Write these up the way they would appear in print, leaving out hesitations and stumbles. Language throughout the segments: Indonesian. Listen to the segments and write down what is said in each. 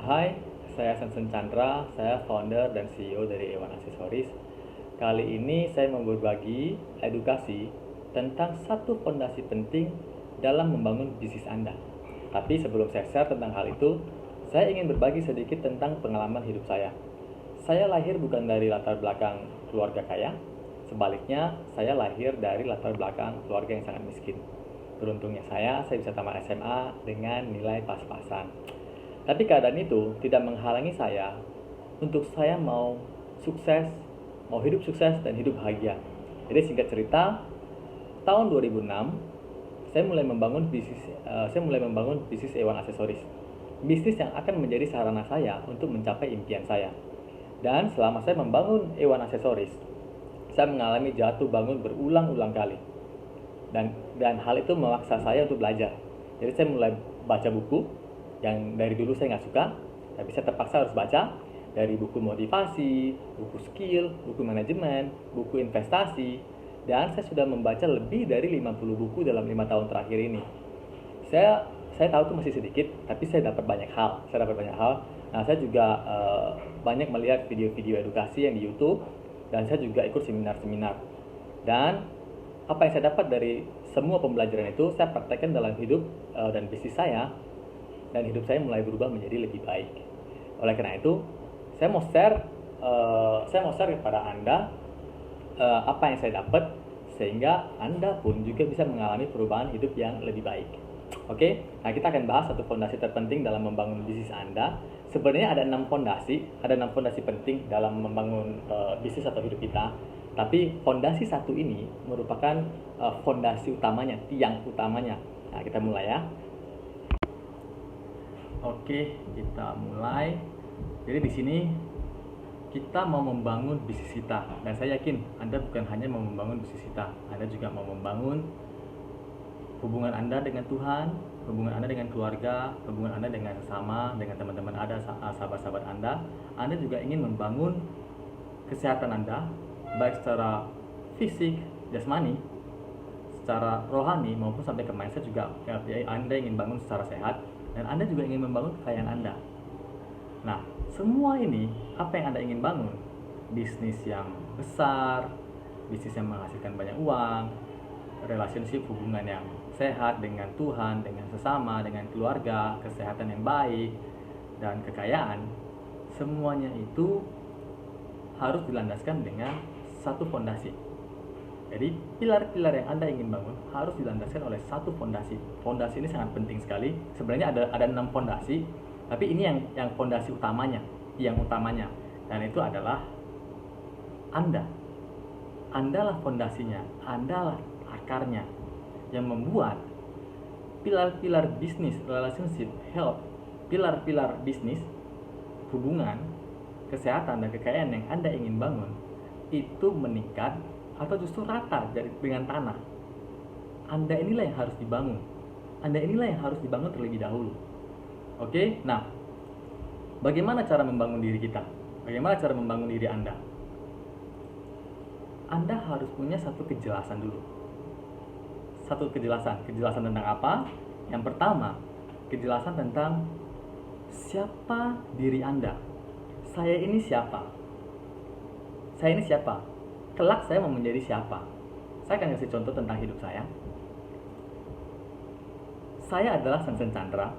Hai, saya Sensen Chandra, saya founder dan CEO dari A1 Accessories. Kali ini saya mau berbagi edukasi tentang satu fondasi penting dalam membangun bisnis Anda. Tapi sebelum saya share tentang hal itu, saya ingin berbagi sedikit tentang pengalaman hidup saya. Saya lahir bukan dari latar belakang keluarga kaya, sebaliknya saya lahir dari latar belakang keluarga yang sangat miskin. Beruntungnya saya bisa tamat SMA dengan nilai pas-pasan. Tapi keadaan itu tidak menghalangi saya untuk saya mau sukses, mau hidup sukses dan hidup bahagia. Jadi singkat cerita, tahun 2006 saya mulai membangun bisnis A1 Accessories. Bisnis yang akan menjadi sarana saya untuk mencapai impian saya. Dan selama saya membangun A1 Accessories, saya mengalami jatuh bangun berulang-ulang kali. Dan hal itu memaksa saya untuk belajar. Jadi saya mulai baca buku yang dari dulu saya nggak suka, tapi saya terpaksa harus baca, dari buku motivasi, buku skill, buku manajemen, buku investasi, dan saya sudah membaca lebih dari 50 buku dalam 5 tahun terakhir ini. Saya tahu itu masih sedikit, tapi saya dapat banyak hal. Nah, saya juga banyak melihat video-video edukasi yang di YouTube, dan saya juga ikut seminar-seminar. Dan apa yang saya dapat dari semua pembelajaran itu, saya praktekkan dalam hidup dan bisnis saya, dan hidup saya mulai berubah menjadi lebih baik. Oleh karena itu, saya mau share kepada Anda apa yang saya dapat, sehingga Anda pun juga bisa mengalami perubahan hidup yang lebih baik. Oke, nah kita akan bahas satu fondasi terpenting dalam membangun bisnis Anda. Sebenarnya ada 6 fondasi penting dalam membangun bisnis atau hidup kita. Tapi fondasi satu ini merupakan fondasi utamanya, tiang utamanya. Nah, kita mulai ya. Oke, kita mulai. Jadi di sini kita mau membangun bisnis kita, dan saya yakin Anda bukan hanya mau membangun bisnis kita, Anda juga mau membangun hubungan Anda dengan Tuhan, hubungan Anda dengan keluarga, hubungan Anda dengan sesama, dengan teman-teman Anda, sahabat-sahabat Anda. Anda juga ingin membangun kesehatan Anda, baik secara fisik, jasmani, secara rohani, maupun sampai ke mindset juga. Anda ingin bangun secara sehat, dan Anda juga ingin membangun kekayaan Anda. Nah, semua ini, apa yang Anda ingin bangun? Bisnis yang besar, bisnis yang menghasilkan banyak uang, relationship, hubungan yang sehat dengan Tuhan, dengan sesama, dengan keluarga, kesehatan yang baik, dan kekayaan. Semuanya itu harus dilandaskan dengan satu fondasi. Jadi pilar-pilar yang Anda ingin bangun harus dilandaskan oleh satu fondasi. Fondasi ini sangat penting sekali. Sebenarnya ada 6 fondasi, tapi ini yang fondasi utamanya, yang utamanya. Dan itu adalah Anda. Anda lah fondasinya, Anda lah akarnya, yang membuat pilar-pilar bisnis, relationship, health, pilar-pilar bisnis, hubungan, kesehatan, dan kekayaan yang Anda ingin bangun itu meningkat atau justru rata dengan tanah. Anda inilah yang harus dibangun. Anda inilah yang harus dibangun terlebih dahulu. Oke? Nah, bagaimana cara membangun diri kita? Bagaimana cara membangun diri Anda? Anda harus punya satu kejelasan dulu. Kejelasan tentang apa? Yang pertama, kejelasan tentang siapa diri Anda. Saya ini siapa? Kelak saya mau menjadi siapa? Saya akan kasih contoh tentang hidup saya. Saya adalah Sensen Chandra.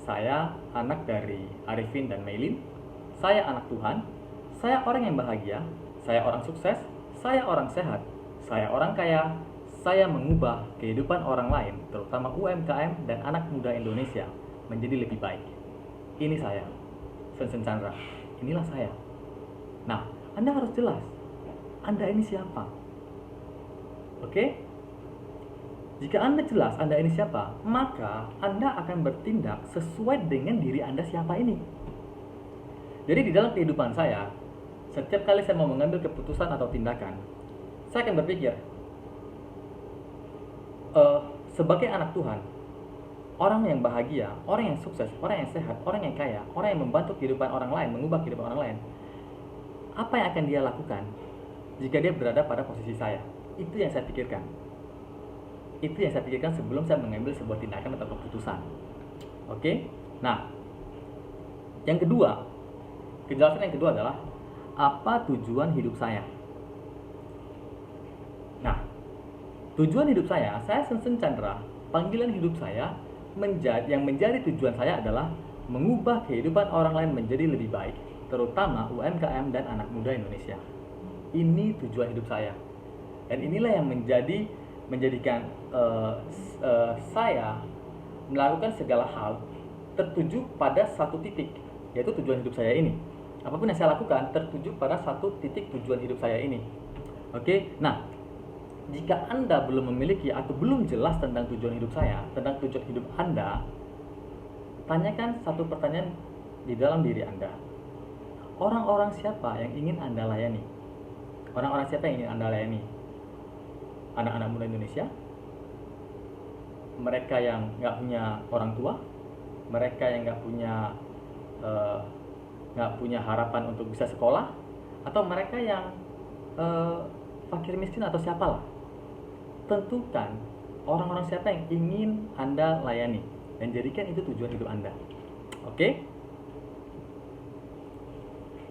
Saya anak dari Arifin dan Maylin. Saya anak Tuhan. Saya orang yang bahagia. Saya orang sukses. Saya orang sehat. Saya orang kaya. Saya mengubah kehidupan orang lain, terutama UMKM dan anak muda Indonesia, menjadi lebih baik. Ini saya, Sensen Chandra. Inilah saya. Nah, Anda harus jelas, Anda ini siapa. Oke? Jika Anda jelas Anda ini siapa, maka Anda akan bertindak sesuai dengan diri Anda siapa ini. Jadi di dalam kehidupan saya, setiap kali saya mau mengambil keputusan atau tindakan, saya akan berpikir, sebagai anak Tuhan, orang yang bahagia, orang yang sukses, orang yang sehat, orang yang kaya, orang yang membantu kehidupan orang lain, mengubah kehidupan orang lain, apa yang akan dia lakukan jika dia berada pada posisi saya? Itu yang saya pikirkan. Itu yang saya pikirkan sebelum saya mengambil sebuah tindakan atau keputusan. Oke? Nah, Yang kedua, kejelasan yang kedua adalah apa tujuan hidup saya. Nah, tujuan hidup saya Sensen Chandra, panggilan hidup saya yang menjadi tujuan saya adalah mengubah kehidupan orang lain menjadi lebih baik, terutama UMKM dan anak muda Indonesia. Ini tujuan hidup saya, dan inilah yang menjadikan saya melakukan segala hal tertuju pada satu titik, yaitu tujuan hidup saya ini. Apapun yang saya lakukan tertuju pada satu titik tujuan hidup saya ini. Oke, nah, jika Anda belum memiliki atau belum jelas tentang tujuan hidup saya, tentang tujuan hidup Anda, tanyakan satu pertanyaan di dalam diri Anda. Orang-orang siapa yang ingin Anda layani? Orang-orang siapa yang ingin Anda layani? Anak-anak muda Indonesia? Mereka yang nggak punya orang tua? Mereka yang nggak punya harapan untuk bisa sekolah? Atau mereka yang fakir miskin atau siapalah? Tentukan orang-orang siapa yang ingin Anda layani dan jadikan itu tujuan hidup Anda. Oke?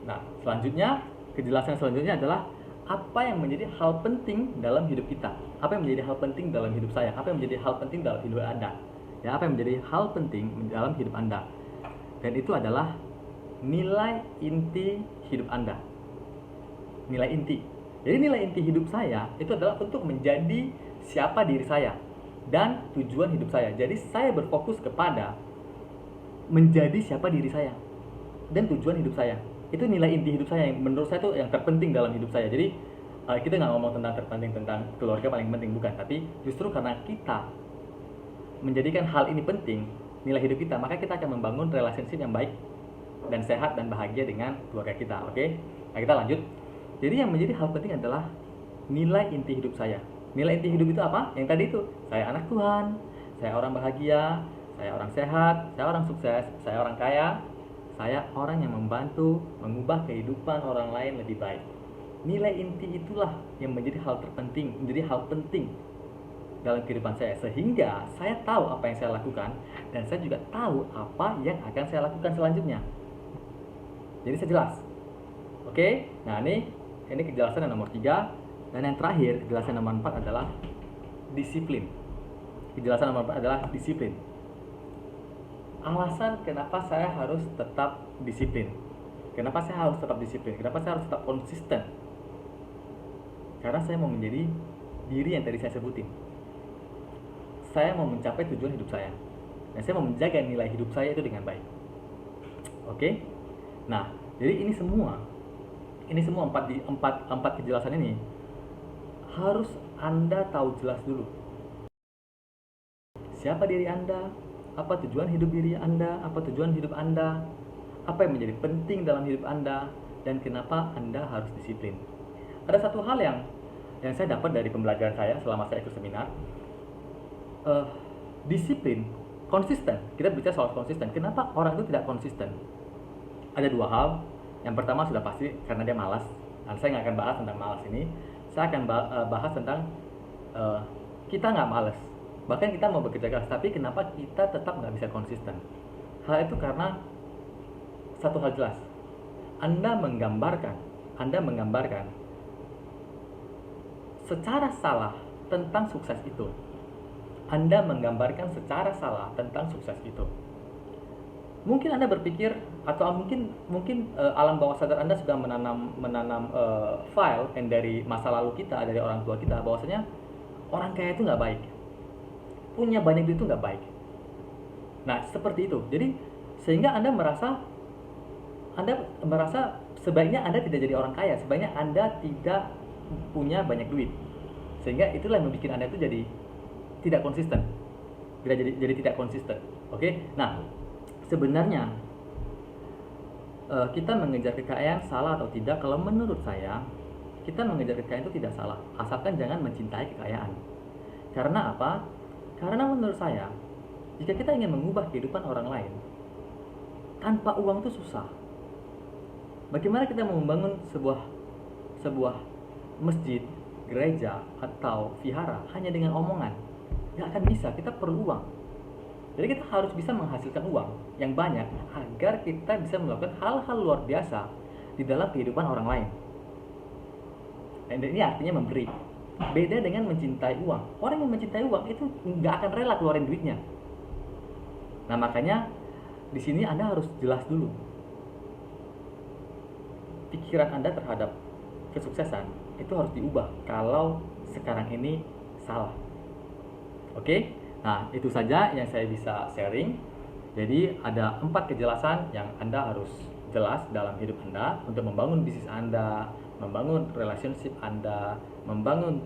Nah, selanjutnya, kejelasan selanjutnya adalah apa yang menjadi hal penting dalam hidup kita. Apa yang menjadi hal penting dalam hidup saya? Apa yang menjadi hal penting dalam hidup Anda? Ya, apa yang menjadi hal penting dalam hidup Anda? Dan itu adalah nilai inti hidup Anda. Nilai inti. Jadi nilai inti hidup saya itu adalah untuk menjadi siapa diri saya dan tujuan hidup saya. Jadi saya berfokus kepada menjadi siapa diri saya dan tujuan hidup saya. Itu nilai inti hidup saya yang menurut saya itu yang terpenting dalam hidup saya. Jadi kita nggak ngomong tentang terpenting tentang keluarga paling penting, bukan. Tapi justru karena kita menjadikan hal ini penting, nilai hidup kita, maka kita akan membangun relationship yang baik dan sehat dan bahagia dengan keluarga kita. Oke? Nah, kita lanjut. Jadi yang menjadi hal penting adalah nilai inti hidup saya. Nilai inti hidup itu apa? Yang tadi itu, saya anak Tuhan, saya orang bahagia, saya orang sehat, saya orang sukses, saya orang kaya, saya orang yang membantu mengubah kehidupan orang lain lebih baik. Nilai inti itulah yang menjadi hal terpenting, menjadi hal penting dalam kehidupan saya, sehingga saya tahu apa yang saya lakukan dan saya juga tahu apa yang akan saya lakukan selanjutnya. Jadi saya jelas. Oke? Nah, ini kejelasan yang nomor 3. Dan yang terakhir, kejelasan nomor 4 adalah disiplin. Kejelasan nomor 4 adalah disiplin. Alasan kenapa saya harus tetap disiplin. Kenapa saya harus tetap disiplin? Kenapa saya harus tetap konsisten? Karena saya mau menjadi diri yang tadi saya sebutin. Saya mau mencapai tujuan hidup saya. Dan saya mau menjaga nilai hidup saya itu dengan baik. Oke? Nah, jadi ini semua empat kejelasan ini harus Anda tahu jelas dulu. Siapa diri Anda? Apa tujuan hidup diri Anda? Apa tujuan hidup Anda? Apa yang menjadi penting dalam hidup Anda? Dan kenapa Anda harus disiplin? Ada satu hal yang saya dapat dari pembelajaran saya selama saya ikut seminar. Disiplin, konsisten. Kita bicara soal konsisten. Kenapa orang itu tidak konsisten? Ada dua hal. Yang pertama sudah pasti karena dia malas. Dan saya nggak akan bahas tentang malas ini. Saya akan bahas tentang kita nggak malas. Bahkan kita mau bekerja keras, tapi kenapa kita tetap nggak bisa konsisten? Hal itu karena satu hal jelas. Anda menggambarkan secara salah tentang sukses itu. Anda menggambarkan secara salah tentang sukses itu. Mungkin Anda berpikir atau mungkin alam bawah sadar Anda sudah menanam file yang dari masa lalu kita, dari orang tua kita, bahwasanya orang kaya itu nggak baik, punya banyak duit itu nggak baik. Nah, seperti itu. Jadi sehingga Anda merasa sebaiknya Anda tidak jadi orang kaya, sebaiknya Anda tidak punya banyak duit. Sehingga itulah yang membuat Anda itu jadi tidak konsisten. Jadi tidak konsisten. Oke? Nah, sebenarnya kita mengejar kekayaan salah atau tidak? Kalau menurut saya, kita mengejar kekayaan itu tidak salah, asalkan jangan mencintai kekayaan. Karena apa? Karena menurut saya, jika kita ingin mengubah kehidupan orang lain, tanpa uang itu susah. Bagaimana kita mau membangun sebuah masjid, gereja, atau vihara hanya dengan omongan? Nggak akan bisa, kita perlu uang. Jadi kita harus bisa menghasilkan uang yang banyak agar kita bisa melakukan hal-hal luar biasa di dalam kehidupan orang lain. Dan ini artinya memberi. Beda dengan mencintai uang. Orang yang mencintai uang itu nggak akan rela keluarin duitnya. Nah makanya di sini Anda harus jelas dulu pikiran Anda terhadap kesuksesan itu harus diubah kalau sekarang ini salah. Oke? Nah, itu saja yang saya bisa sharing. Jadi ada 4 kejelasan yang Anda harus jelas dalam hidup Anda untuk membangun bisnis Anda, membangun relationship Anda, membangun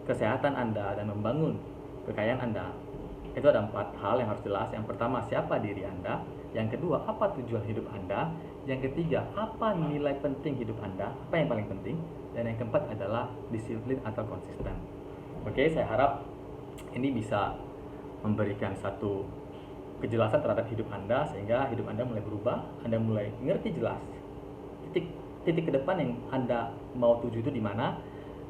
kesehatan Anda, dan membangun kekayaan Anda. Itu ada 4 hal yang harus jelas. Yang pertama, siapa diri Anda. Yang kedua, apa tujuan hidup Anda. Yang ketiga, apa nilai penting hidup Anda, apa yang paling penting. Dan yang keempat adalah disiplin atau konsisten. Oke, saya harap ini bisa memberikan satu kejelasan terhadap hidup Anda, sehingga hidup Anda mulai berubah, Anda mulai ngerti jelas titik ke depan yang Anda mau tuju itu di mana.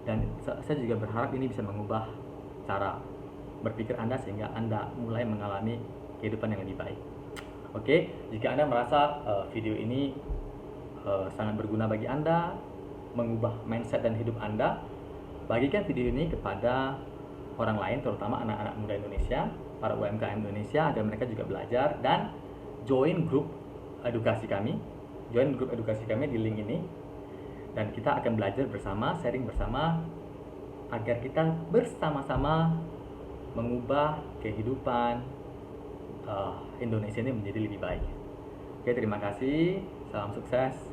Dan saya juga berharap ini bisa mengubah cara berpikir Anda sehingga Anda mulai mengalami kehidupan yang lebih baik. Oke, jika Anda merasa video ini sangat berguna bagi Anda, mengubah mindset dan hidup Anda, bagikan video ini kepada orang lain, terutama anak-anak muda Indonesia, para UMKM Indonesia, agar mereka juga belajar dan join grup edukasi kami. Join grup edukasi kami di link ini, dan kita akan belajar bersama, sharing bersama, agar kita bersama-sama mengubah kehidupan Indonesia ini menjadi lebih baik. Oke, terima kasih. Salam sukses.